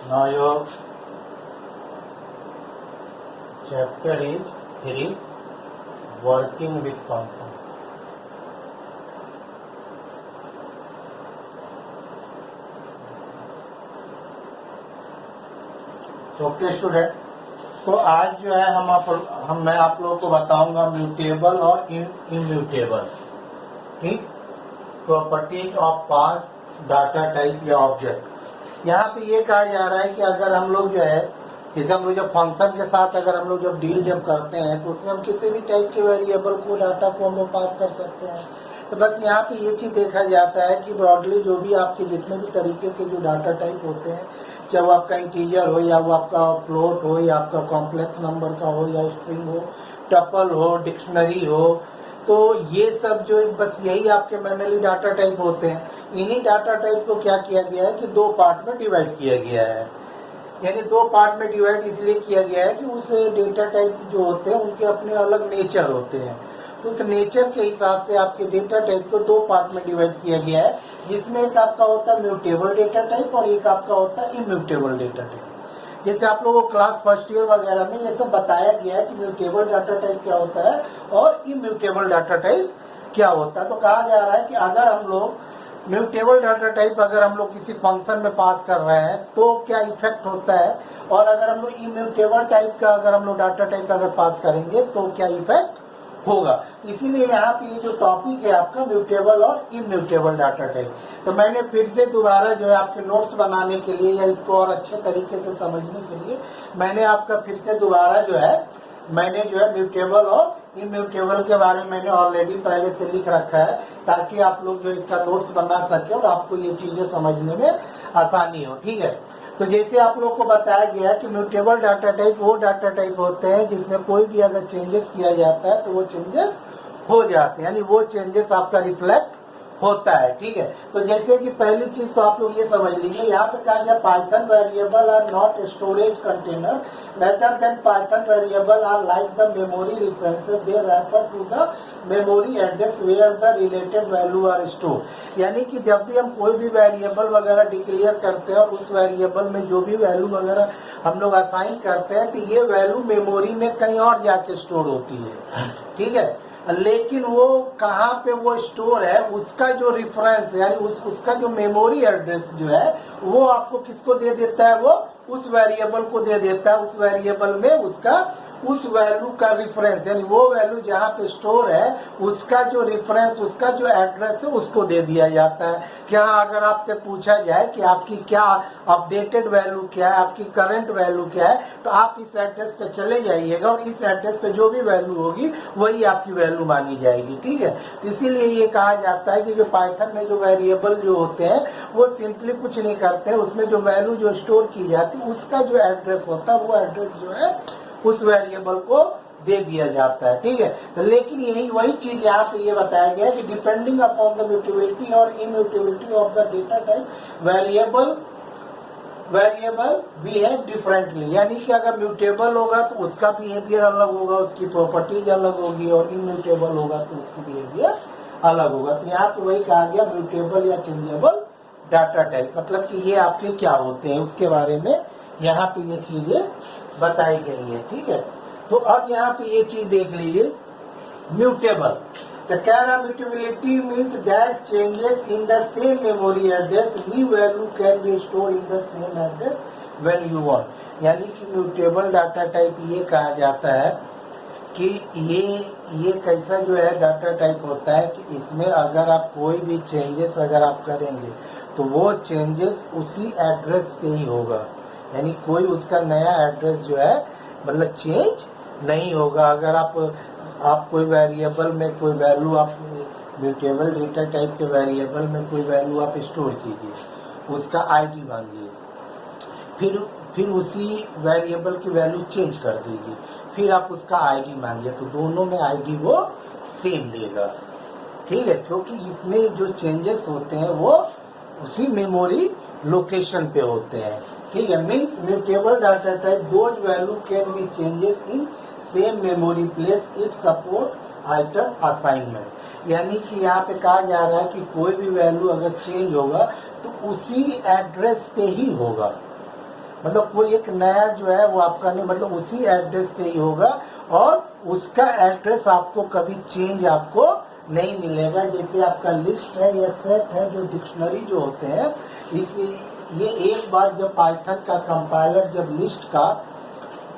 Now your chapter is 3, working with function. Okay student, तो आज जो है मैं आप लोगों को बताऊंगा म्यूटेबल और इम्यूटेबल, ठीक, properties of past data type या ऑब्जेक्ट। यहाँ पे ये कहा जा रहा है कि अगर हम लोग जो है जैसे हम लोग जब फंक्शन के साथ अगर हम लोग जब डील करते हैं तो उसमें हम किसी भी टाइप के वेरिएबल को डाटा को हम लोग पास कर सकते हैं। तो बस यहाँ पे ये चीज़ देखा जाता है कि ब्रॉडली जो भी आपके जितने भी तरीके के जो डाटा टाइप होते हैं, चाहे वो आपका इंटीजर हो या वो आपका फ्लोट हो या आपका कॉम्प्लेक्स नंबर का हो या स्ट्रिंग हो, टपल हो, डिक्शनरी हो, तो ये सब जो बस यही आपके मैनुअली डाटा टाइप होते हैं। इन्हीं डाटा टाइप को क्या किया गया है कि दो पार्ट में डिवाइड किया गया है। यानी दो पार्ट में डिवाइड इसलिए किया गया है कि उस डेटा टाइप जो होते हैं उनके अपने अलग नेचर होते हैं। तो उस नेचर के हिसाब से आपके डेटा टाइप को दो पार्ट में डिवाइड किया गया है, जिसमें एक आपका होता है म्यूटेबल डेटा टाइप और एक आपका होता है इम्यूटेबल डेटा टाइप। जैसे आप लोगों को क्लास फर्स्ट ईयर वगैरह में ये सब बताया गया है कि म्यूटेबल डाटा टाइप क्या होता है और इम्यूटेबल डाटा टाइप क्या होता है। तो कहा जा रहा है कि अगर हम लोग म्यूटेबल डाटा टाइप अगर हम लोग किसी फंक्शन में पास कर रहे हैं तो क्या इफेक्ट होता है, और अगर हम लोग इम्यूटेबल टाइप का अगर हम लोग डाटा टाइप अगर पास करेंगे तो क्या इफेक्ट होगा। इसीलिए यहाँ पे ये जो टॉपिक है आपका म्यूटेबल और इम्यूटेबल डाटा टाइप। तो मैंने फिर से दोबारा जो है आपके नोट्स बनाने के लिए या इसको और अच्छे तरीके से समझने के लिए मैंने आपका फिर से दोबारा जो है म्यूटेबल और इम्यूटेबल के बारे में मैंने ऑलरेडी पहले से लिख रखा है, ताकि आप लोग जो इसका नोट्स बना सके और आपको ये चीजें समझने में आसानी हो। ठीक है, तो जैसे आप लोग को बताया गया कि म्यूटेबल डाटा टाइप वो डाटा टाइप होते हैं जिसमें कोई भी अगर चेंजेस किया जाता है तो वो चेंजेस हो जाते हैं, यानी वो चेंजेस आपका रिफ्लेक्ट होता है। ठीक है, तो जैसे कि पहली चीज तो आप लोग ये समझ लीजिए, यहाँ पे कहा गया Python variable are not storage container rather than Python variable are like the memory references, they refer to the memory address where the related value are stored। यानी कि जब भी हम कोई भी वेरिएबल वगैरह डिक्लेयर करते हैं और उस वेरिएबल में जो भी वैल्यू वगैरह हम लोग असाइन करते हैं तो ये वैल्यू मेमोरी में कहीं और जाके स्टोर होती है। ठीक है, लेकिन वो कहाँ पे वो स्टोर है उसका जो रिफरेंस यानी उसका जो मेमोरी एड्रेस जो है वो आपको किसको दे देता है, वो उस वेरिएबल को दे देता है। उस वेरिएबल में उसका उस वैल्यू का रिफरेंस यानी वो वैल्यू जहाँ पे स्टोर है उसका जो रिफरेंस उसका जो एड्रेस है उसको दे दिया जाता है। क्या अगर आपसे पूछा जाए कि आपकी क्या अपडेटेड वैल्यू क्या है, आपकी करंट वैल्यू क्या है, तो आप इस एड्रेस पे चले जाइएगा और इस एड्रेस पे जो भी वैल्यू होगी वही आपकी वैल्यू मानी जाएगी। ठीक है, इसीलिए ये कहा जाता है कि जो पाइथन में जो वेरिएबल जो होते हैं वो सिंपली कुछ नहीं करते हैं, उसमें जो वैल्यू जो स्टोर की जाती है उसका जो एड्रेस होता है वो एड्रेस जो है उस वेरिएबल को दे दिया जाता है। ठीक है, तो लेकिन यही वही चीज यहाँ पे ये बताया गया है कि डिपेंडिंग अपॉन द म्यूटेबिलिटी और immutability of the data type variable behave differently. यानी कि अगर म्यूटेबल होगा तो उसका बिहेवियर अलग होगा, उसकी प्रॉपर्टीज अलग होगी, और इम्यूटेबल होगा तो उसकी बिहेवियर अलग होगा। तो यहाँ पे वही कहा गया म्यूटेबल या चेंजेबल डाटा टाइप, मतलब कि ये आपके क्या होते हैं उसके बारे में यहाँ पे ये चीजें बताई गई है। ठीक है, तो अब यहाँ पे ये चीज देख लीजिए mutable. The mutability means that changes in the same memory address, new value can be stored in the same address when you want। यानी कि म्यूटेबल डाटा टाइप ये कहा जाता है कि ये कैसा जो है डाटा टाइप होता है कि इसमें अगर आप कोई भी चेंजेस अगर आप करेंगे तो वो चेंजेस उसी एड्रेस पे ही होगा, यानी कोई उसका नया एड्रेस जो है मतलब चेंज नहीं होगा। अगर आप कोई वेरिएबल में कोई वैल्यू आप म्यूटेबल डेटा टाइप के वेरिएबल में कोई वैल्यू आप स्टोर कीजिए, उसका आईडी मांगिए, फिर उसी वेरिएबल की वैल्यू चेंज कर दीजिए, फिर आप उसका आईडी मांगिए, तो दोनों में आईडी वो सेम देगा। ठीक है, क्योंकि इसमें जो चेंजेस होते हैं वो उसी मेमोरी लोकेशन पे होते हैं। ठीक है, means mutable data type those value can be changes in same memory place, it support item assignment. यानी कि यहाँ पे कहा जा रहा है कि कोई भी वैल्यू अगर चेंज होगा तो उसी एड्रेस पे ही होगा, मतलब कोई एक नया जो है वो आपका नहीं, मतलब उसी एड्रेस पे ही होगा और उसका एड्रेस आपको कभी चेंज आपको नहीं मिलेगा। जैसे आपका लिस्ट है या सेट है, जो डिक्शनरी जो होते हैं, इसी ये एक बार जब पाइथन का कंपाइलर जब लिस्ट का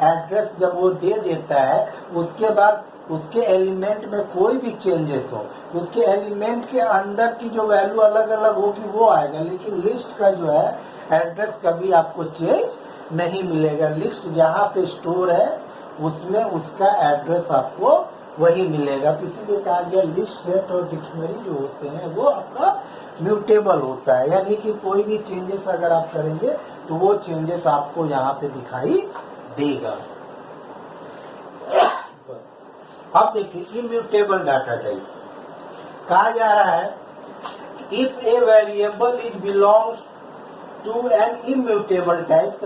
एड्रेस जब वो दे देता है, उसके बाद उसके एलिमेंट में कोई भी चेंजेस हो, उसके एलिमेंट के अंदर की जो वैल्यू अलग अलग होगी वो आएगा, लेकिन लिस्ट का जो है एड्रेस कभी आपको चेंज नहीं मिलेगा। लिस्ट जहाँ पे स्टोर है उसमें उसका एड्रेस आपको वही मिलेगा। तो इसीलिए कहा गया लिस्ट, सेट और डिक्शनरी जो होते हैं वो आपका म्यूटेबल होता है, यानी कि कोई भी चेंजेस अगर आप करेंगे तो वो चेंजेस आपको यहाँ पे दिखाई देगा। अब देखिए इम्यूटेबल डाटा टाइप कहा जा रहा है, if a variable is belongs to an immutable type,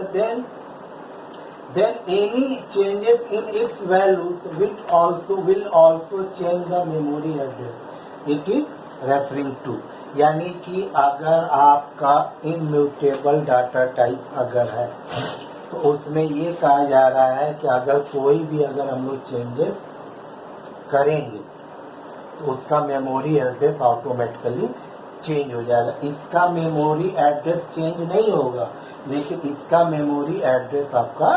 then any changes in its value will also change the memory address it is referring to। यानी कि अगर आपका इम्यूटेबल डाटा टाइप अगर है तो उसमें ये कहा जा रहा है कि अगर कोई भी अगर हम लोग चेंजेस करेंगे तो उसका मेमोरी एड्रेस ऑटोमेटिकली चेंज हो जाएगा। इसका मेमोरी एड्रेस चेंज नहीं होगा, लेकिन इसका मेमोरी एड्रेस आपका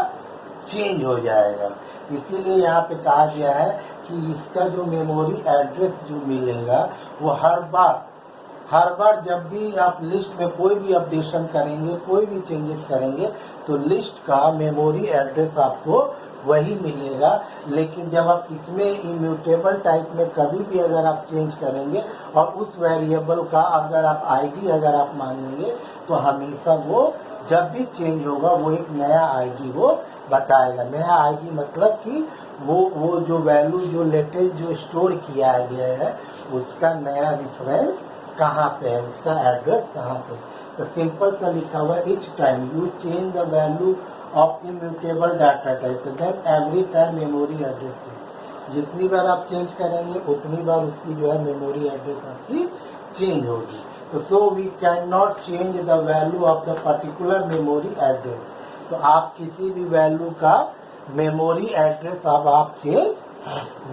चेंज हो जाएगा। इसीलिए यहाँ पे कहा गया है कि इसका जो मेमोरी एड्रेस जो मिलेगा वो हर बार जब भी आप लिस्ट में कोई भी अपडेशन करेंगे, कोई भी चेंजेस करेंगे, तो लिस्ट का मेमोरी एड्रेस आपको वही मिलेगा। लेकिन जब आप इसमें इम्यूटेबल टाइप में कभी भी अगर आप चेंज करेंगे और उस वेरिएबल का अगर आप आईडी अगर आप मांगेंगे, तो हमेशा वो जब भी चेंज होगा वो एक नया आईडी वो बताएगा। नया आईडी मतलब कि वो जो वैल्यू जो लेटेस्ट जो स्टोर किया गया है उसका नया रेफरेंस कहाँ पे है, उसका एड्रेस कहाँ पे। तो सिंपल सा लिखा हुआ है, each time you change the value of immutable data type then every time memory address change। जितनी बार आप चेंज करेंगे उतनी बार उसकी जो है मेमोरी एड्रेस आपकी चेंज होगी। तो so we can not change the value of the particular memory address. तो आप किसी भी वैल्यू का मेमोरी एड्रेस अब आप चेंज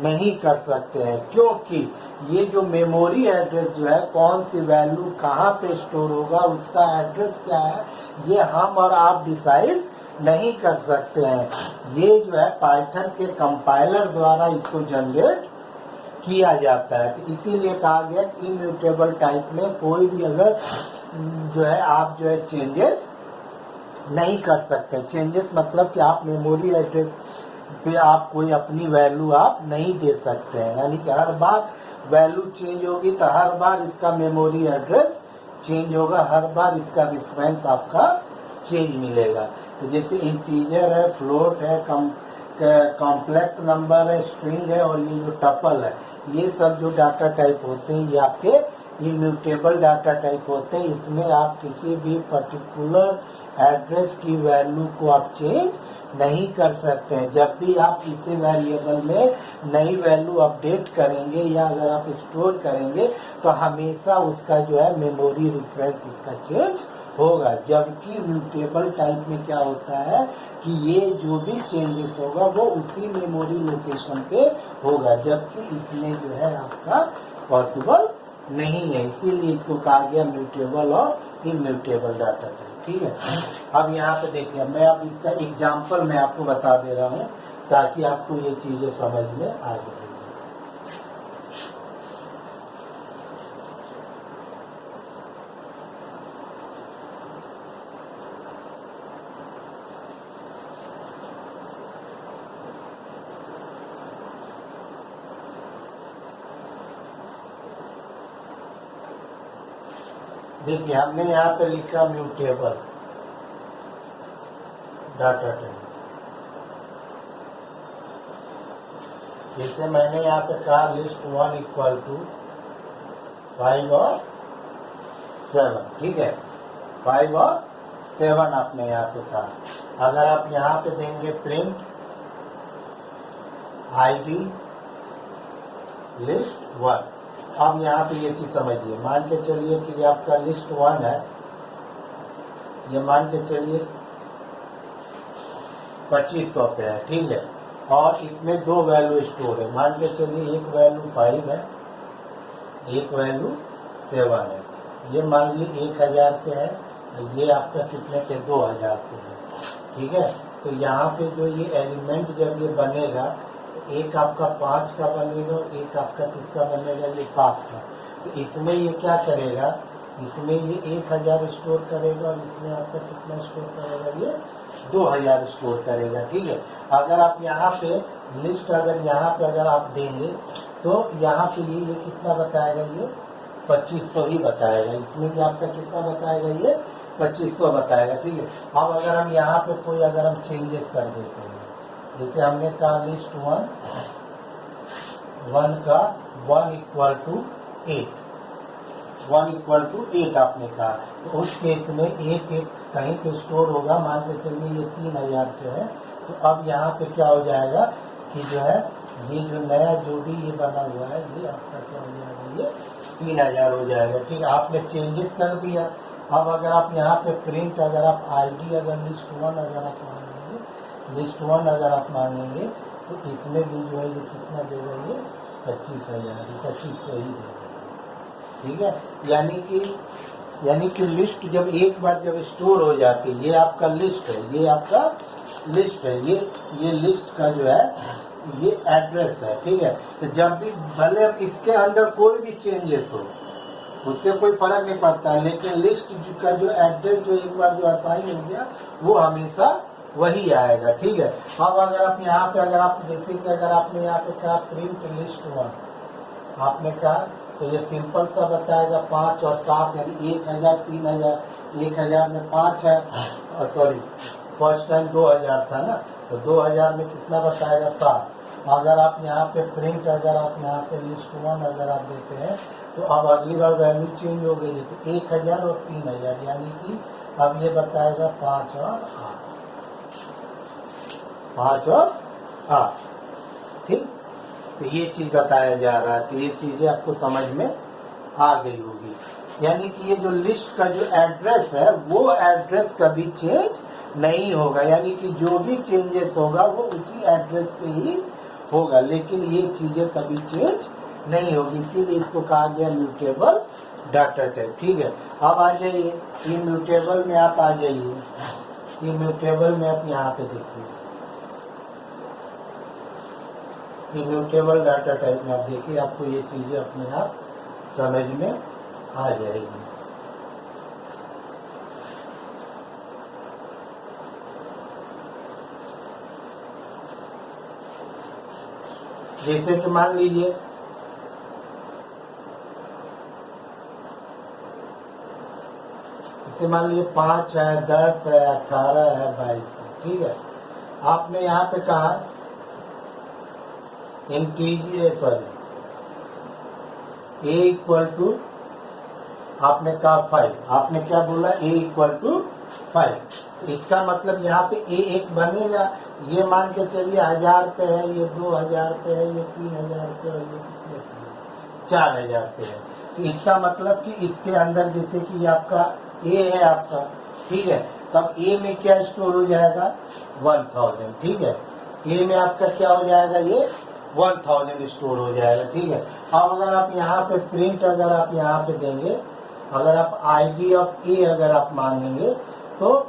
नहीं कर सकते हैं, क्योंकि ये जो मेमोरी एड्रेस जो है कौन सी वैल्यू कहाँ पे स्टोर होगा, उसका एड्रेस क्या है, ये हम और आप डिसाइड नहीं कर सकते हैं। ये जो है पाइथन के कंपाइलर द्वारा इसको जनरेट किया जाता है। तो इसीलिए कहा गया कि इम्यूटेबल टाइप में कोई भी अगर जो है आप जो है चेंजेस नहीं कर सकते। चेंजेस मतलब कि आप मेमोरी एड्रेस पे आप कोई अपनी वैल्यू आप नहीं दे सकते हैं, यानी कि हर बार वैल्यू चेंज होगी तो हर बार इसका मेमोरी एड्रेस चेंज होगा, हर बार इसका रेफरेंस आपका चेंज मिलेगा। तो जैसे इंटीजर है, फ्लोट है, कॉम्प्लेक्स नंबर है, स्ट्रिंग है और ये जो टपल है, ये सब जो डाटा टाइप होते हैं ये आपके इम्यूटेबल डाटा टाइप होते हैं। इसमें आप किसी भी पर्टिकुलर एड्रेस की वैल्यू को आप चेंज नहीं कर सकते हैं। जब भी आप इसी वेरिएबल में नई वैल्यू अपडेट करेंगे या अगर आप स्टोर करेंगे तो हमेशा उसका जो है मेमोरी रेफरेंस इसका चेंज होगा। जबकि म्यूटेबल टाइप में क्या होता है कि ये जो भी चेंजेस होगा वो उसी मेमोरी लोकेशन पे होगा, जबकि इसमें जो है आपका पॉसिबल नहीं है। इसीलिए इसको कहा गया म्यूटेबल और इम्यूटेबल डाटा टाइप। ठीक है, अब यहाँ पे देखिए मैं अब इसका एग्जाम्पल मैं आपको बता दे रहा हूँ ताकि आपको ये चीजें समझ में आ जाए। देखिए हमने यहाँ पे लिखा म्यूटेबल डाटा टाइप। जैसे मैंने यहाँ पे कहा लिस्ट 1 इक्वल टू 5 और 7, ठीक है, 5 और 7 आपने यहाँ पे कहा। अगर आप यहाँ पे देंगे प्रिंट आईडी लिस्ट 1, अब यहाँ पे ये चीज समझिए, मान के चलिए कि ये आपका लिस्ट 1 है, ये मान के चलिए 2500 पे है, ठीक है। और इसमें 2 वैल्यू स्टोर है, मान के चलिए एक वैल्यू 5 है, एक वैल्यू 7 है। ये मान लीजिए 1000 पे है, ये आपका कितने पे 2000 पे है, ठीक है। तो यहाँ पे जो ये एलिमेंट जब ये बनेगा, तो एक आपका 5 का बनेगा, एक आपका किसका बनेगा, ये 7 का। तो इसमें ये क्या करेगा, इसमें ये 1000 स्टोर करेगा और इसमें आपका कितना स्टोर करेगा, ये 2000 स्टोर करेगा, ठीक है। अगर आप यहाँ पे लिस्ट अगर यहाँ पे अगर आप देंगे तो यहाँ पे ये कितना बताएगा, ये 2500 ही बताएगा। इसमें ये आपका कितना बताएगा, ये 2500 बताएगा, ठीक है। अब अगर हम यहाँ पे कोई अगर हम चेंजेस कर देते हैं, जैसे हमने कहा लिस्ट 1 का 1 इक्वल टू 8 आपने कहा, तो उस केस में एक कहीं पे स्टोर होगा, मान के चलिए ये 3000 पे है। तो अब यहाँ पे क्या हो जाएगा कि जो है ये जो नया जो भी ये बना हुआ है, ये आपका क्या हो जाएगा, ये 3000 हो जाएगा, ठीक है। आपने चेंजेस कर दिया। अब अगर आप यहाँ पे प्रिंट अगर आप आईडी अगर लिस्ट 1 अगर आप मांगेंगे, लिस्ट 1 अगर आप मांगेंगे, तो इसमें भी जो है ये कितना देगा, ये 25000, 2500 ही देगा, ठीक है। यानी कि लिस्ट जब एक बार जब स्टोर हो जाती है, ये आपका लिस्ट है, ये आपका लिस्ट है, ये लिस्ट का जो है ये एड्रेस है, ठीक है। तो जब भी भले इसके अंदर कोई भी चेंजेस हो, उससे कोई फर्क नहीं पड़ता है, लेकिन लिस्ट का जो एड्रेस जो एक बार जो असाइन हो गया, वो हमेशा वही आएगा, ठीक है। अब अगर आप यहाँ पे अगर आप जैसे कि अगर आपने यहाँ पे कहा प्रिंट लिस्ट 1 आपने कहा, तो ये सिंपल सा बताएगा 5 और 7, यानी 1000 3000, 1000 में 5 है, सॉरी फर्स्ट टाइम 2000 था ना, तो 2000 में कितना बताएगा, 7। अगर आप यहाँ पे प्रिंट अगर आप यहाँ पे लिस्ट 1 अगर आप देते हैं, तो अब अगली बार वैल्यू चेंज हो गई है, तो 1000 और 3000, यानी कि अब ये बताएगा 5 और 8, ठीक। तो ये चीज बताया जा रहा है, तो ये चीजें आपको समझ में आ गई होगी। यानी कि ये जो लिस्ट का जो एड्रेस है, वो एड्रेस कभी चेंज नहीं होगा, यानी कि जो भी चेंजेस होगा वो उसी एड्रेस पे ही होगा, लेकिन ये चीजें कभी चेंज नहीं होगी, इसीलिए इसको कहा गया म्यूटेबल डाटा टाइप, ठीक है। अब आ जाइए इम्यूटेबल में, आप आ जाइए इम्यूटेबल में, आप यहाँ पे देखिए इम्यूटेबल डाटा टाइप में आप देखिए, आपको ये चीजें अपने आप समझ में आ जाएगी। जैसे कि मान लीजिए इसे मान लीजिए 5 है, 10 है, 18 है, 22 है, ठीक है। आपने यहाँ पे कहा integer sorry a equal to, आपने कहा 5, आपने क्या बोला, ए इक्वल टू 5। इसका मतलब यहाँ पे ए एक बनेगा, ये मान के चलिए 1000 पे है, ये 2000 पे है, ये 3000 पे है, ये कितने पे है, 4000 पे है। तो इसका मतलब कि इसके अंदर जैसे कि आपका ए है आपका, ठीक है, तब ए में क्या स्टोर हो जाएगा, 1000, ठीक है। ए में आपका क्या हो जाएगा, ये 1000 स्टोर हो जाएगा, ठीक है। अब अगर आप यहाँ पे प्रिंट अगर आप यहाँ पे देंगे, अगर आप आईडी ऑफ ए अगर आप मांगेंगे, तो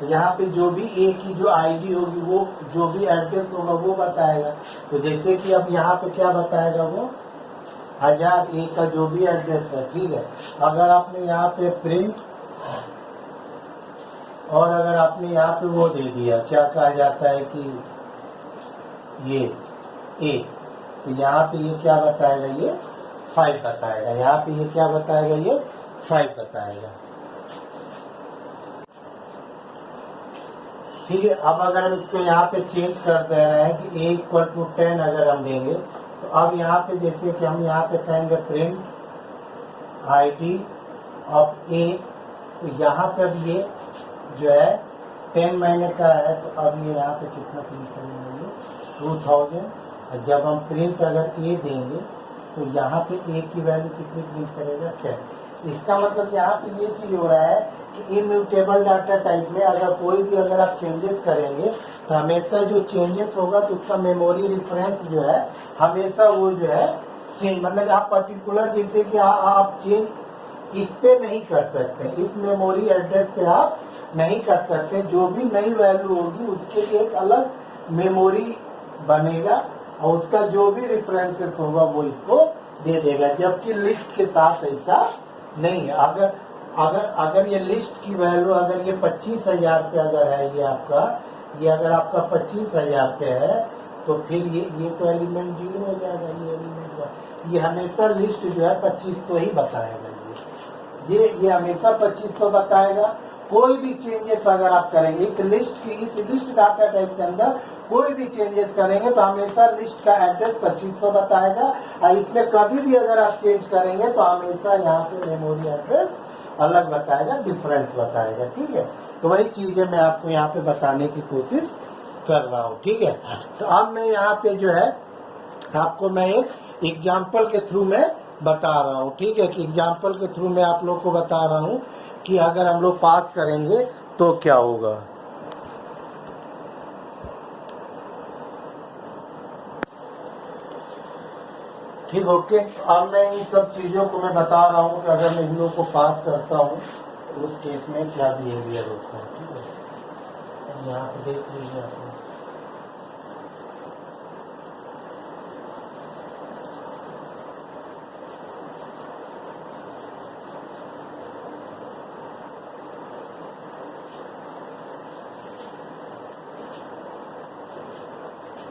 यहाँ पे जो भी ए की जो आईडी होगी, वो जो भी एड्रेस होगा वो बताएगा। तो जैसे कि अब यहाँ पे क्या बताएगा, वो 1000 ए का जो भी एड्रेस है, ठीक है। अगर आपने यहाँ पे प्रिंट और अगर आपने यहाँ पे वो दे दिया, क्या कहा जाता है कि ये ए, तो यहाँ पे ये क्या बताएगा, ये 5 बताएगा, यहाँ पे ये क्या बताएगा, ये 5 बताएगा, ठीक है। अब अगर हम इसको यहाँ पे चेंज कर दे रहे हैं कि ए इक्वल टू 10 अगर हम देंगे, तो अब यहाँ पे जैसे कि हम यहाँ पे कहेंगे प्रिंट आईडी ऑफ ए, तो यहाँ पे अब ये जो है 10 महीने का है, तो अब ये यहाँ पे कितना प्रिंट करेंगे, 2000। और जब हम प्रिंट अगर ए देंगे, तो यहाँ पे ए की वैल्यू कितनी प्रिंट करेगा, 10। इसका मतलब यहाँ पे ये चीज हो रहा है कि इम्यूटेबल डाटा टाइप में अगर कोई भी अगर आप चेंजेस करेंगे तो हमेशा जो चेंजेस होगा तो उसका मेमोरी रेफरेंस जो है हमेशा वो जो है चेंज, मतलब आप पर्टिकुलर जैसे कि आप चेंज इस पे नहीं कर सकते, इस मेमोरी एड्रेस पे आप नहीं कर सकते। जो भी नई वैल्यू होगी उसके लिए एक अलग मेमोरी बनेगा और उसका जो भी रेफरेंसेस होगा वो इसको दे देगा, जबकि लिस्ट के साथ ऐसा नहीं है। अगर अगर अगर ये लिस्ट की वैल्यू अगर ये 25,000 पे अगर है, ये अगर आपका 25,000 पे है तो फिर ये तो एलिमेंट 0 हो जाएगा, ये एलिमेंट ये हमेशा लिस्ट जो है 2500 ही बताएगा। ये हमेशा 2500 बताएगा। कोई भी चेंजेस अगर आप करेंगे इस लिस्ट डाटा टाइप के अंदर कोई भी चेंजेस करेंगे तो हमेशा लिस्ट का एड्रेस 2500 बताएगा, और इसमें कभी भी अगर आप चेंज करेंगे तो हमेशा यहाँ पे मेमोरी एड्रेस अलग बताएगा, डिफरेंस बताएगा। ठीक है, तो वही चीजें मैं आपको यहाँ पे बताने की कोशिश कर रहा हूँ। ठीक है, तो अब मैं यहाँ पे जो है आपको मैं एक एग्जाम्पल के थ्रू में बता रहा हूँ। ठीक है, कि एग्जाम्पल के थ्रू मैं आप लोग को बता रहा हूँ कि अगर हम लोग पास करेंगे तो क्या होगा। ठीक, ओके। अब मैं इन सब चीजों को मैं बता रहा हूँ कि अगर मैं इन लोग को पास करता हूँ तो उस केस में क्या बिहेवियर होता है। ठीक है, यहाँ पे देख लीजिए आप लोग।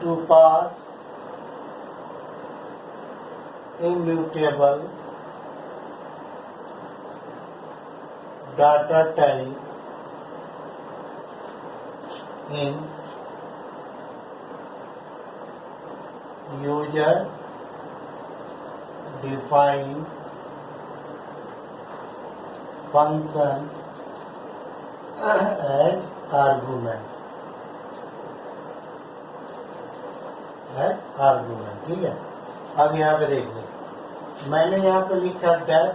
To pass immutable data type in user defined function as argument। ठीक है, अब यहाँ पे देखिए मैंने यहाँ पे लिखा डेट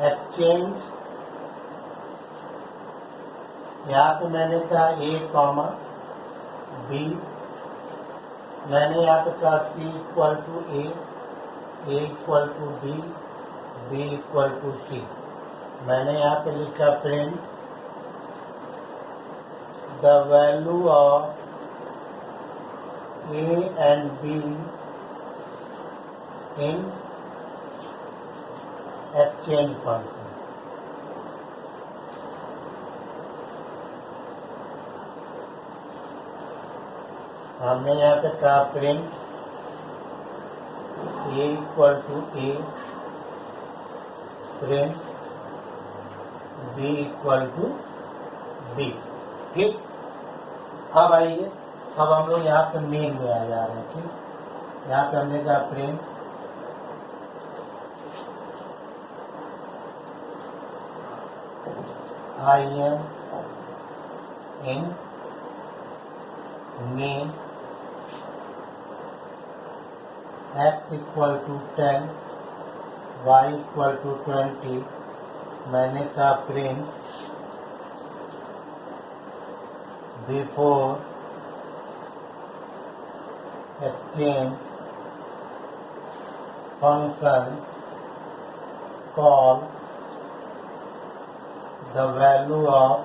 एक्सचेंज, यहाँ पे मैंने कहा A कॉमा B, मैंने यहाँ पे कहा C equal to A equal to B equal to C, मैंने यहाँ पे लिखा print the value of A and B in exchange function। हमने यहाँ पे कहा print A equal to A, print B equal to B। ठीक, अब आइए, अब हम लोग यहाँ पे मेन में आ जा रहे हैं। ठीक, यहाँ पे हमने कहा print IM in main x equal to 10 y equal to 20, मैंने कहा print before exchange function call the value of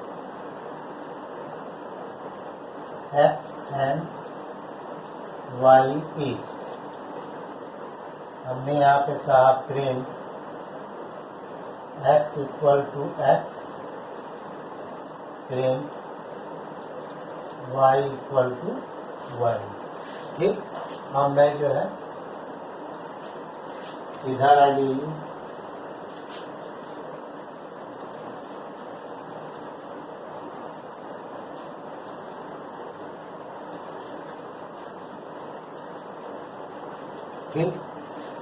x and y each। हमने यहाँ पे कहा print x equal to x, print y equal to y। ठीक, अब मैं जो है इधर आ लीजिए, ठीक,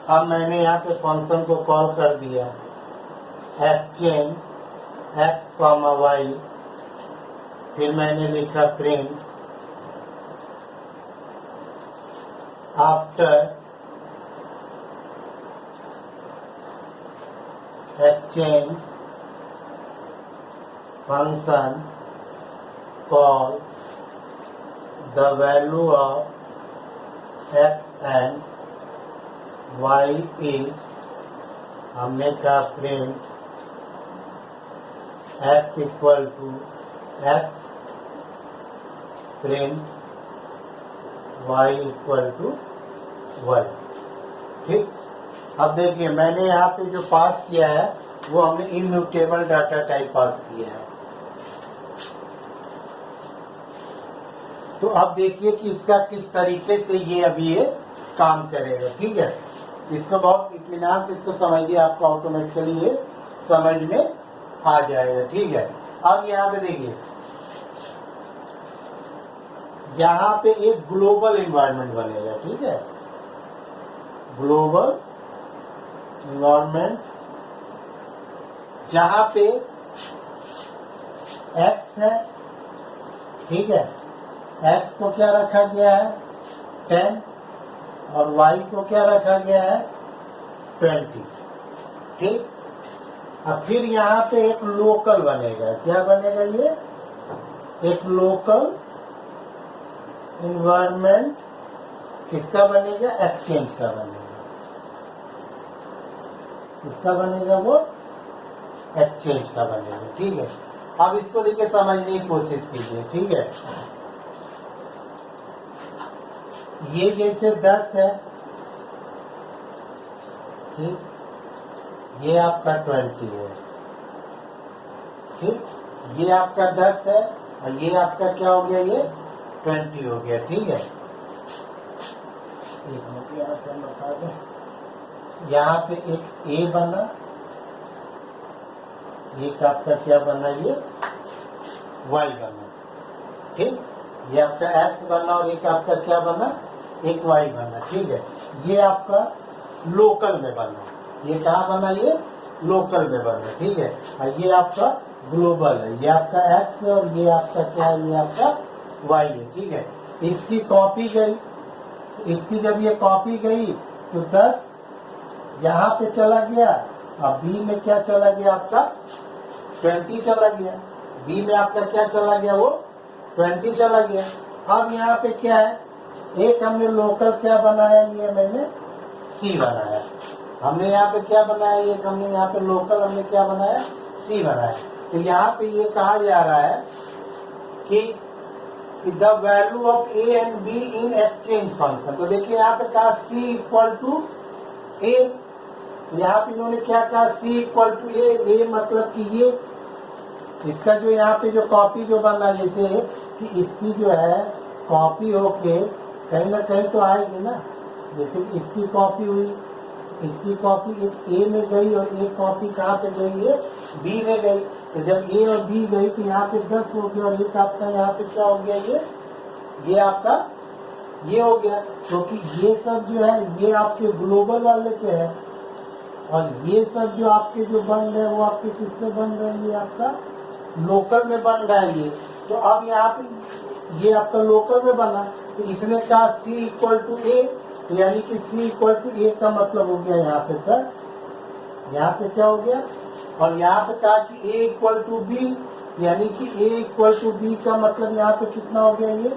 अब मैंने यहाँ पे फंक्शन को कॉल कर दिया एक्सचेंज x कॉमा y, फिर मैंने लिखा print after exchange function call the value of x and y is, हमने कहा print x equal to x, print y equal to y। ठीक, अब देखिए मैंने यहाँ पे जो पास किया है वो हमने इम्यूटेबल डाटा टाइप पास किया है। तो अब देखिए कि इसका किस तरीके से ये अभी ये काम करेगा। ठीक है, इसको बहुत इत्मीनान से इसको समझिए, आपको ऑटोमेटिकली ये समझ में आ जाएगा। ठीक है, अब यहाँ पे देखिए, यहाँ पे एक ग्लोबल एनवायरनमेंट बनेगा। ठीक है, ग्लोबल एनवायरनमेंट जहां पे x है। ठीक है, x को क्या रखा गया है 10 और y को क्या रखा गया है 20। ठीक, अब फिर यहाँ पे एक लोकल बनेगा। क्या बनेगा ये, एक लोकल एनवायरनमेंट किसका बनेगा, एक्सचेंज का बनेगा। किसका बनेगा, वो एक्सचेंज का बनेगा। ठीक है, अब इसको लेके समझने की कोशिश कीजिए। ठीक है, ये जैसे 10 है, ठीक, ये आपका 20 है। ठीक, ये आपका 10 है और ये आपका क्या हो गया, ये 20 हो गया। ठीक है, एक मिनट यहाँ से हम बता दें, यहाँ पे एक ए बना, एक आपका क्या बना, ये वाई बना। ठीक, ये आपका एक्स बना और एक आपका क्या बना, एक वाई बना। ठीक है, ये आपका लोकल में बना, ये कहाँ बना, ये लोकल में बना। ठीक है, और ये आपका ग्लोबल है, ये आपका एक्स है और ये आपका क्या है, ये आपका वाई है। ठीक है, इसकी कॉपी गई, इसकी जब ये कॉपी गई तो 10 यहाँ पे चला गया, अब बी में क्या चला गया, आपका 20 चला गया। बी में आपका क्या चला गया, वो 20 चला गया। अब यहाँ पे क्या है, एक हमने लोकल क्या बनाया, ये मैंने सी बनाया। हमने यहाँ पे क्या बनाया, एक हमने यहाँ पे लोकल हमने क्या बनाया, सी बनाया। तो यहाँ पे ये कहा जा रहा है कि the value of A and be in exchange function. तो देखिए यहाँ पे कहा सी इक्वल टू ए, यहाँ पे इन्होंने क्या कहा, सी इक्वल टू ए मतलब कि ये इसका जो यहाँ पे जो कॉपी जो बना, जैसे कि इसकी जो है कॉपी होके कहीं ना कहीं तो आएगी ना। जैसे कि इसकी कॉपी हुई, इसकी कॉपी एक ए में गई और एक कॉपी कहाँ पे गई है, बी में गई। तो जब ए और बी गई तो यहाँ पे 10 हो गया और एक आपका यहाँ पे क्या हो गया, ये आपका ये हो गया। क्योंकि ये सब जो है ये आपके ग्लोबल वाले पे है और ये सब जो आपके जो बन रहे हैं वो आपके किस में बन रहे हैं, ये आपका लोकल में बन रहा है ये। तो अब यहाँ पे ये आपका लोकल में बना, तो इसने कहा सी इक्वल टू ए, यानी कि सी इक्वल टू ए का मतलब हो गया यहाँ पे 10, यहाँ पे क्या हो गया, और यहाँ पे कहा कि ए इक्वल टू बी, यानी कि ए इक्वल टू बी का मतलब यहाँ पे कितना हो गया, ये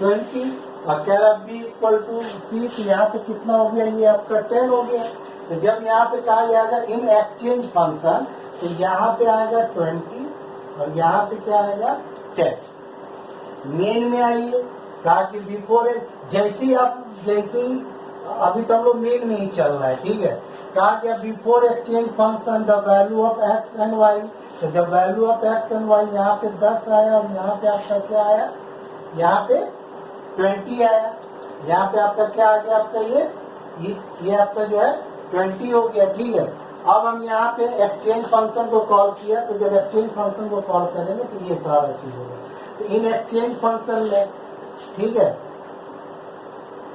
20, और कह रहा बी इक्वल टू सी, तो यहाँ पे कितना हो गया, ये आपका 10 हो गया। तो जब यहाँ पे कहा जाएगा इन एक्सचेंज फंक्शन, तो यहाँ पे आएगा 20 और यहाँ पे क्या आएगा 10। मेन में आइए, कहा कि बिफोर जैसे ही अभी तो हम लोग मेन में ही चल रहा है। ठीक है, कहा गया before exchange function the value of x and y. तो जब value of x and y यहाँ पे 10 आया और यहाँ पे आपका क्या आया, यहाँ पे 20 आया। यहाँ पे आपका क्या आ गया, आपका ये आपका जो है 20 हो गया। ठीक है, अब हम यहाँ पे एक्सचेंज फंक्शन को कॉल किया, तो जब एक्सचेंज फंक्शन को कॉल करेंगे तो ये सारा चीज होगा। तो इन एक्सचेंज फंक्शन में, ठीक है,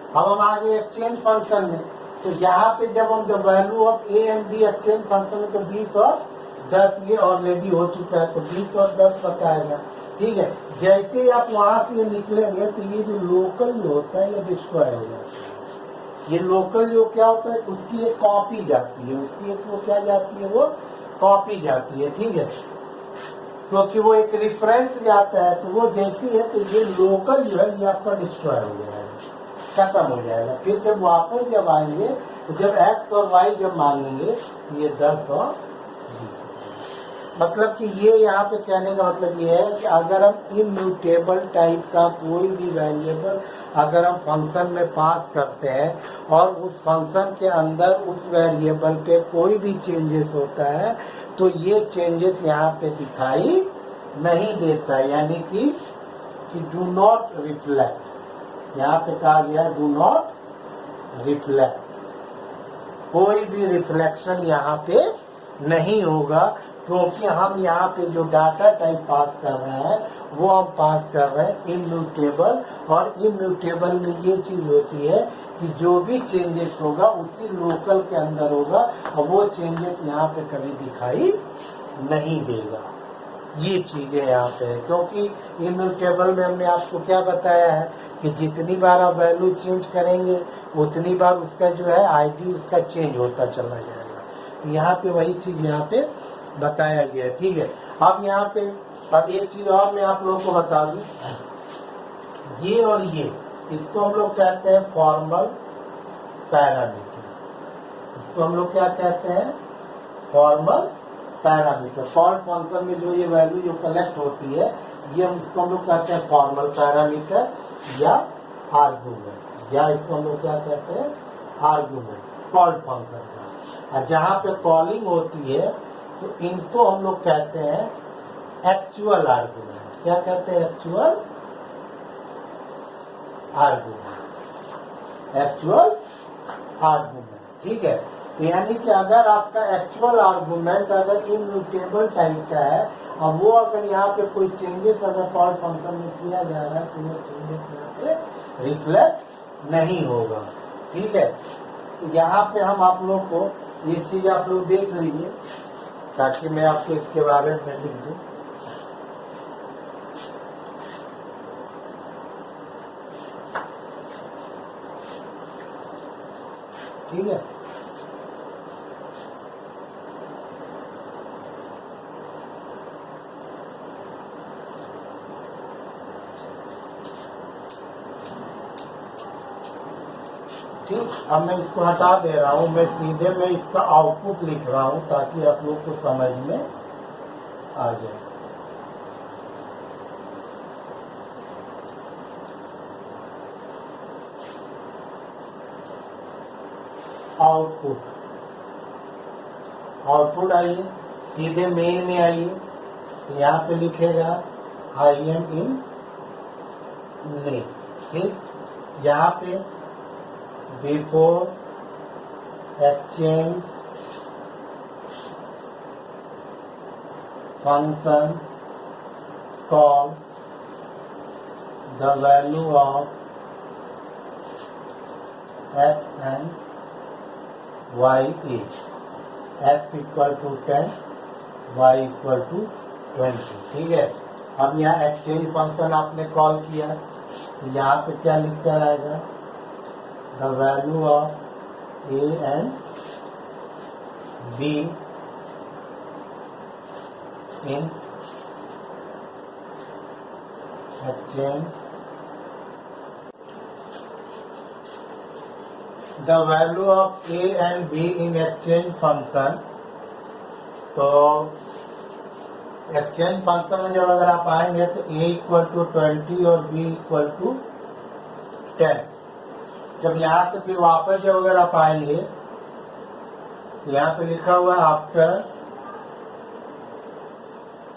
अब हम आगे एक्सचेंज फंक्शन में, तो यहाँ पे जब हम the value of A and B exchange function में, तो 20 और 10 ये ऑलरेडी हो चुका है, तो 20 और 10 बताएगा। ठीक है, जैसे ही आप वहां से निकलेंगे तो ये जो लोकल जो होता है ये डिस्ट्रॉय हो जाता है। ये लोकल जो क्या होता है, उसकी एक कॉपी जाती है, उसकी एक वो क्या जाती है, वो कॉपी जाती है। ठीक है, क्योंकि वो एक रेफरेंस जाता है, तो वो जैसी है तो ये लोकल जो है ये आपका डिस्ट्रॉय हो जाएगा, खत्म हो जाएगा। फिर जब वापस जब आएंगे तो जब x और y जब मांगेंगे ये 10 और 20। मतलब कि ये यहाँ पे कहने का मतलब ये है कि अगर हम इम्यूटेबल टाइप का कोई भी वेरिएबल अगर हम फंक्शन में पास करते हैं और उस फंक्शन के अंदर उस वेरिएबल पे कोई भी चेंजेस होता है तो ये चेंजेस यहाँ पे दिखाई नहीं देता, यानी कि डू नॉट रिफ्लेक्ट। यहाँ पे कहा गया डू नॉट रिफ्लेक्ट, कोई भी रिफ्लेक्शन यहाँ पे नहीं होगा, क्योंकि हम यहाँ पे जो डाटा टाइप पास कर रहे हैं वो हम पास कर रहे हैं इम्यूटेबल, और इम्यूटेबल में ये चीज होती है कि जो भी चेंजेस होगा उसी लोकल के अंदर होगा और वो चेंजेस यहाँ पे कभी दिखाई नहीं देगा। ये चीजें यहाँ पे है, क्योंकि इम्यूटेबल में हमने आपको क्या बताया है कि जितनी बार आप वैल्यू चेंज करेंगे उतनी बार उसका जो है आईडी उसका चेंज होता चला जाएगा। तो यहाँ पे वही चीज यहाँ पे बताया गया। ठीक है, अब यहाँ पे अब एक चीज और मैं आप लोगों को बता दूं, ये और ये इसको हम लोग कहते हैं फॉर्मल पैरामीटर। इसको हम लोग क्या कहते हैं? Formal parameter. फॉर फंक्शन में जो ये वैल्यू जो कलेक्ट होती है ये इसको हम लोग कहते हैं फॉर्मल पैरामीटर या आर्गुमेंट, या इसको हम लोग क्या कहते हैं? आर्गुमेंट कॉल्ड फंक्शन का। और जहाँ पे कॉलिंग होती है तो इनको हम लोग कहते हैं एक्चुअल आर्गुमेंट। क्या कहते हैं? Actual argument, actual argument. ठीक है, यानी कि अगर आपका एक्चुअल आर्गुमेंट अगर इम्यूटेबल टाइप का है और वो अगर यहाँ पे कोई चेंजेस अगर कॉल फंक्शन में किया जा रहा है तो वो चेंजेस यहाँ पे रिफ्लेक्ट नहीं होगा। ठीक है, तो यहाँ पे हम आप लोग को ये चीज आप लोग देख लीजिए ताकि मैं आपको इसके बारे में लिख दूं। ठीक है, ठीक। अब मैं इसको हटा दे रहा हूँ, मैं सीधे मैं इसका आउटपुट लिख रहा हूँ ताकि आप लोग को समझ में आ जाए। आउटपुट, आउटपुट आइए सीधे मेन में आइए, यहाँ पे लिखेगा आई एम इन मेन। ठीक, यहाँ पे before exchange function call the value of x and y is x equal to 10, y equal to 20। ठीक है, अब यहाँ एक्सचेंज फंक्शन आपने कॉल किया, यहाँ पे क्या लिख कर आएगा? The value of A and B in exchange, the value of A and B in exchange function। तो एक्सचेंज फंक्शन में जब अगर आप आएंगे तो A इक्वल टू 20 और B इक्वल टू 10। जब यहाँ से फिर वापस जब अगर आप आएंगे यहाँ पे लिखा हुआ है after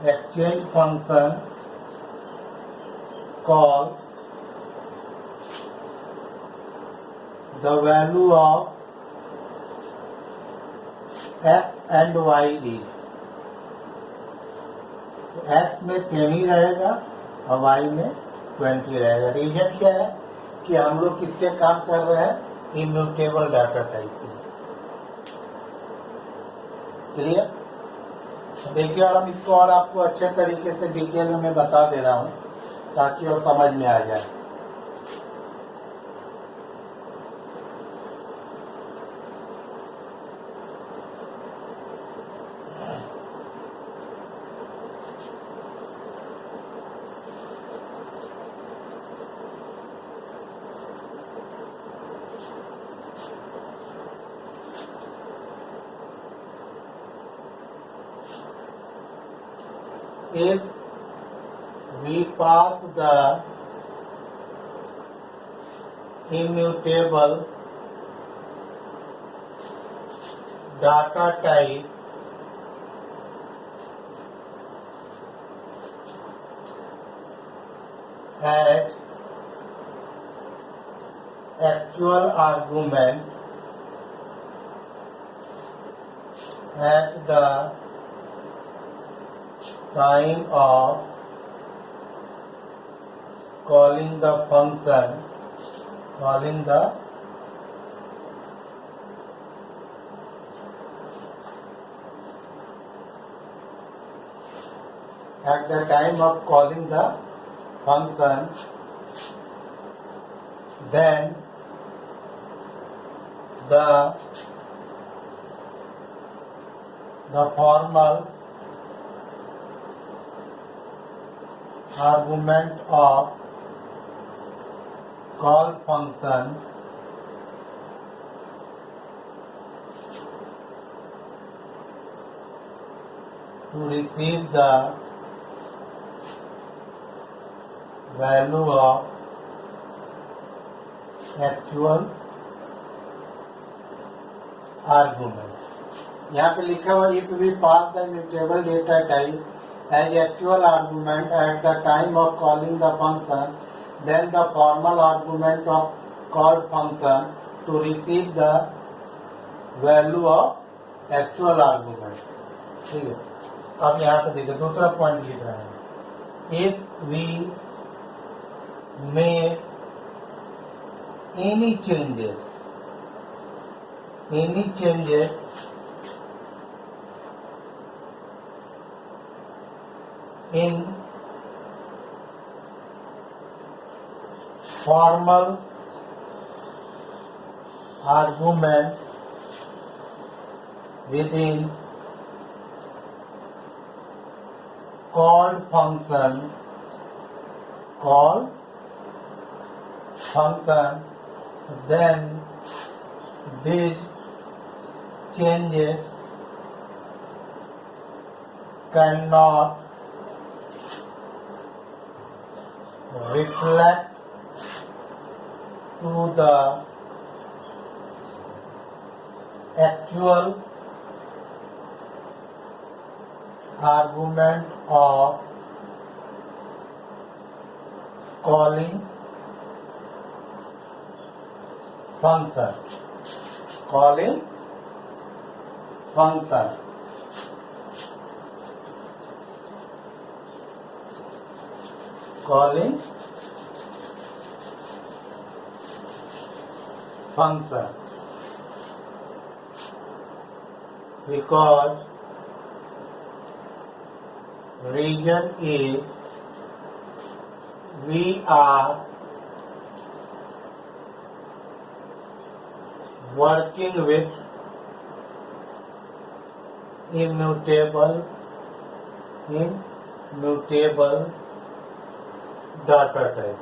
exchange function call the value of x and y is. एक्स में 10 ही रहेगा और वाई में 20 रहेगा। रीजन क्या है कि हम लोग किसके काम कर रहे हैं? इम्यूटेबल डाटा टाइप पे। क्लियर? देखिए, और हम इसको और आपको अच्छे तरीके से डिटेल में मैं बता दे रहा हूँ ताकि और समझ में आ जाए। if we pass the immutable data type as actual argument at the time of calling the function, at the time of calling the function, then the formal argument of call function to receive the value of actual argument. यहाँ पे लिखा हुआ if we pass the immutable data type as actual argument at the time of calling the function, then the formal argument of called function to receive the value of actual argument. ठीक है, अब यहाँ पे देखिए दूसरा point लिख रहा है if we make any changes in formal argument within called function, then these changes cannot reflect to the actual argument of calling function. Because reason is we are working with immutable data type.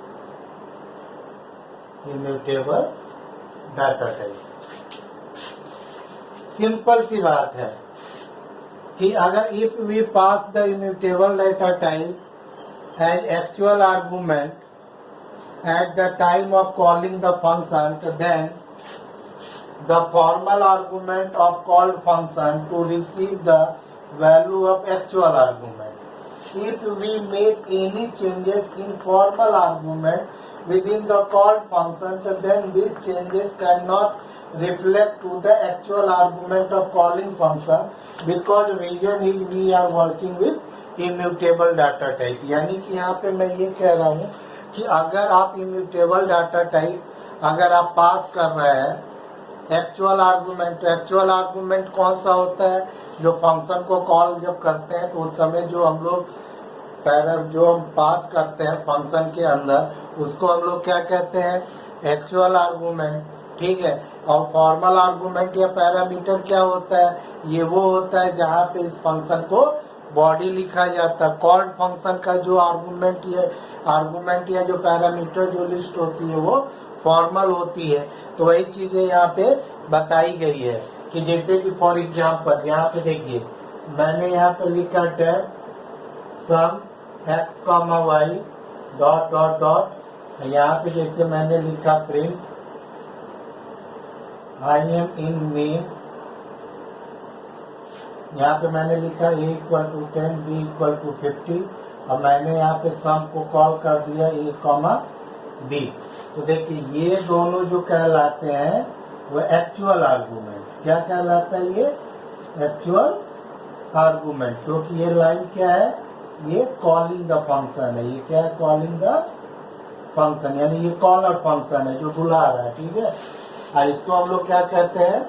Simple सी बात है कि अगर if we pass the immutable data type as actual argument at the time of calling the function, then the formal argument of called function to receive the value of actual argument. If we make any changes in formal argument within the called function, then these changes cannot reflect to the actual argument of calling function, because reason is we are working with immutable data type. यानी कि यहाँ पे मैं ये कह रहा हूँ कि अगर आप immutable data type अगर आप पास कर रहे हैं एक्चुअल आर्गुमेंट कौन सा होता है, जो फंक्शन को कॉल जब करते हैं तो उस समय जो हम लोग जो हम पास करते हैं फंक्शन के अंदर उसको हम लोग क्या कहते हैं, एक्चुअल आर्गुमेंट. ठीक है, और फॉर्मल आर्गुमेंट या पैरामीटर क्या होता है, ये वो होता है जहाँ पे इस फंक्शन को बॉडी लिखा जाता है. कॉल्ड फंक्शन का जो आर्गुमेंट या जो पैरामीटर जो लिस्ट होती है वो फॉर्मल होती है. तो वही चीजें यहाँ पे बताई गई है कि जैसे कि फॉर एग्जाम्पल यहाँ पे देखिए मैंने यहाँ पे लिखा है sum x comma y dot dot dot, यहाँ पे जैसे मैंने लिखा print I am in main, यहाँ पे मैंने लिखा a equal to 10 b equal to 50 और मैंने यहाँ पे सम को कॉल कर दिया a कॉमा b। तो देखिए ये दोनों जो कहलाते हैं वो एक्चुअल आर्गुमेंट। क्या कहलाता है ये? एक्चुअल आर्गुमेंट, क्योंकि ये लाइन क्या है? ये कॉलिंग द फंक्शन है। ये क्या है? कॉलिंग द फंक्शन, यानी ये कॉलर फंक्शन है जो बुला रहा है। ठीक है, और इसको हम लोग क्या कहते हैं?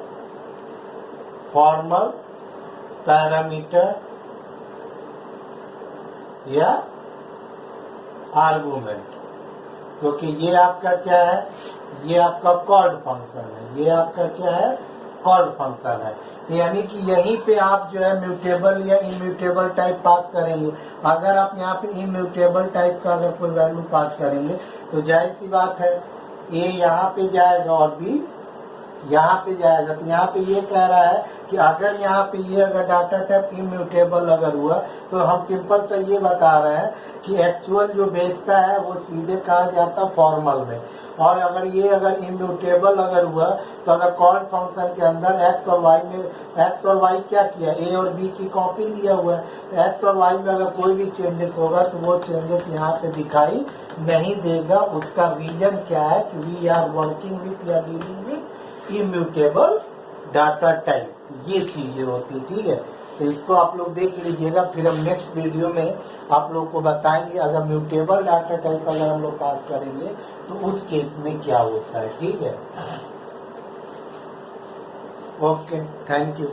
फॉर्मल पैरामीटर या आर्गुमेंट, क्योंकि ये आपका क्या है? ये आपका कॉल्ड फंक्शन है। ये आपका क्या है? कॉल्ड फंक्शन है। यानी कि यहीं पे आप जो है म्यूटेबल या इम्यूटेबल टाइप पास करेंगे। अगर आप यहाँ पे इम्यूटेबल टाइप का अगर कोई वैल्यू पास करेंगे तो जाहिर सी बात है ए यहाँ पे जाएगा और बी यहाँ पे जाएगा। तो यहाँ पे ये कह रहा है कि अगर यहाँ पे ये अगर डाटा टाइप इम्यूटेबल अगर हुआ तो हम सिंपल से ये बता रहे हैं कि एक्चुअल जो भेजता है वो सीधे कहा जाता है फॉर्मल में, और अगर ये अगर इम्यूटेबल अगर हुआ तो अगर कॉल्ड फंक्शन के अंदर एक्स और वाई में, एक्स और वाई क्या किया? ए और बी की कॉपी लिया हुआ है। एक्स और वाई में अगर कोई भी चेंजेस होगा तो वो चेंजेस यहाँ पे दिखाई नहीं देगा। उसका रीजन क्या है? कि वी आर वर्किंग विथ या dealing with immutable data type. ये चीजें होती, ठीक है। तो इसको आप लोग देख लीजिएगा, फिर हम नेक्स्ट वीडियो में आप लोग को बताएंगे अगर म्यूटेबल डाटा टाइप अगर हम लोग पास करेंगे तो उस केस में क्या होता है। ठीक है, ओके, थैंक यू।